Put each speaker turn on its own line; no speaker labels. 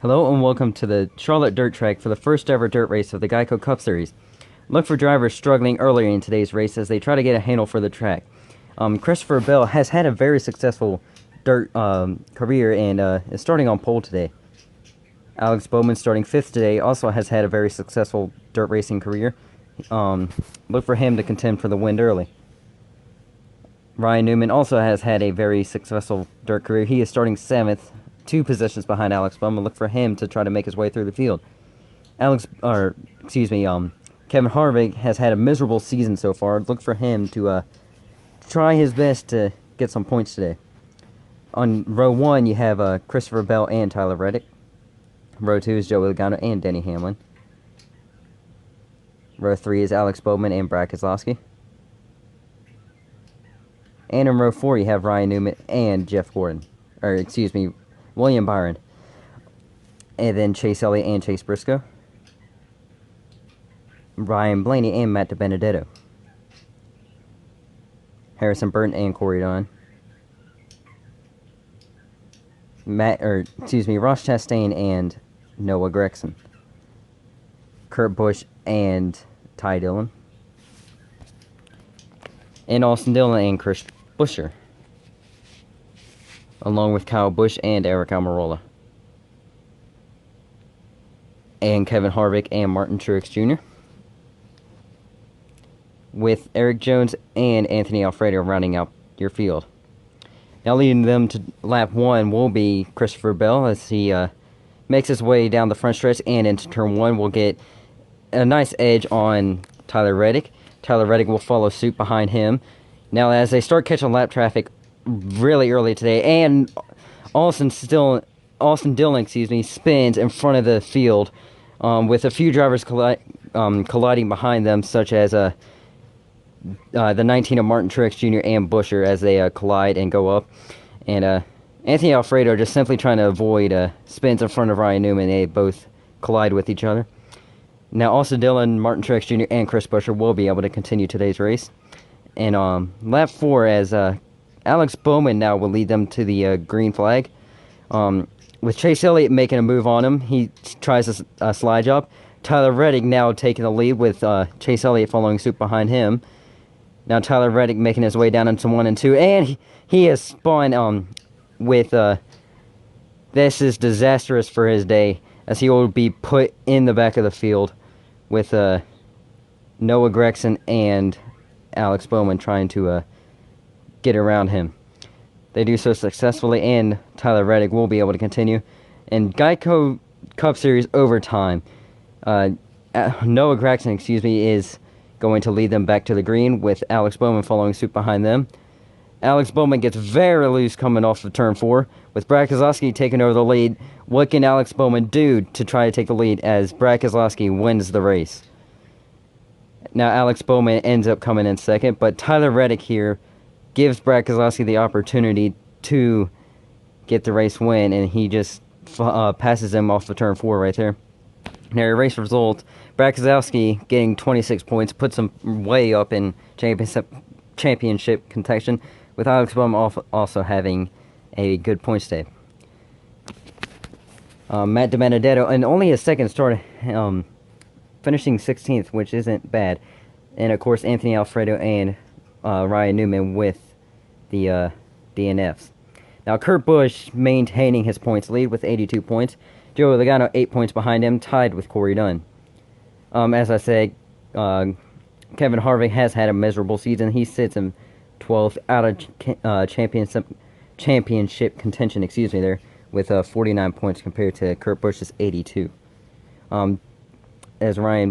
Hello and welcome to the Charlotte Dirt Track for the first ever dirt race of the Geico Cup Series. Look for drivers struggling earlier in today's race as they try to get a handle for the track. Christopher Bell has had a very successful dirt career and is starting on pole today. Alex Bowman, starting 5th today, also has had a very successful dirt racing career. Look for him to contend for the win early. Ryan Newman also has had a very successful dirt career. He is starting 7th, 2 positions behind Alex Bowman. Look for him to try to make his way through the field. Kevin Harvick has had a miserable season so far. Look for him to try his best to get some points today. On row 1, you have Christopher Bell and Tyler Reddick. Row 2 is Joey Logano and Denny Hamlin. Row 3 is Alex Bowman and Brad Keselowski. And in row 4, you have Ryan Newman and William Byron. And then Chase Elliott and Chase Briscoe. Ryan Blaney and Matt DiBenedetto. Harrison Burton and Corey Dunn. Ross Chastain and Noah Gragson. Kurt Busch and Ty Dillon. And Austin Dillon and Chris Buescher, along with Kyle Busch and Eric Almirola. And Kevin Harvick and Martin Truex Jr., with Eric Jones and Anthony Alfredo rounding out your field. Now leading them to lap 1 will be Christopher Bell as he makes his way down the front stretch and into turn 1. Will get a nice edge on Tyler Reddick. Tyler Reddick will follow suit behind him. Now as they start catching lap traffic really early today, and Austin Dillon spins in front of the field with a few drivers colliding behind them, such as the 19 of Martin Truex Jr. and Buescher as they collide and go up. And Anthony Alfredo just simply trying to avoid spins in front of Ryan Newman. They both collide with each other. Now Austin Dillon, Martin Truex Jr., and Chris Buescher will be able to continue today's race. And lap 4, as Alex Bowman now will lead them to the green flag. With Chase Elliott making a move on him, he tries a slide job. Tyler Reddick now taking the lead with Chase Elliott following suit behind him. Now Tyler Reddick making his way down into 1 and 2, and he has spun with this is disastrous for his day, as he will be put in the back of the field with Noah Gragson and Alex Bowman trying to get around him. They do so successfully, and Tyler Reddick will be able to continue. In Geico Cup Series overtime, Noah Gragson, is going to lead them back to the green with Alex Bowman following suit behind them. Alex Bowman gets very loose coming off of turn 4, with Brad Keselowski taking over the lead. What can Alex Bowman do to try to take the lead as Brad Keselowski wins the race? Now Alex Bowman ends up coming in second, but Tyler Reddick here gives Brad Keselowski the opportunity to get the race win, and he just passes him off the turn 4 right there. Now your race result, Brad Keselowski getting 26 points, puts him way up in championship contention, with Alex Bowman also having a good points day. Matt DiBenedetto, and only his second start, finishing 16th, which isn't bad. And of course, Anthony Alfredo and Ryan Newman with the DNFs. Now, Kurt Busch maintaining his points lead with 82 points. Joey Logano 8 points behind him, tied with Corey Dunn. As I said, Kevin Harvick has had a miserable season. He sits in 12th out of championship contention, there, with 49 points compared to Kurt Busch's 82. As Ryan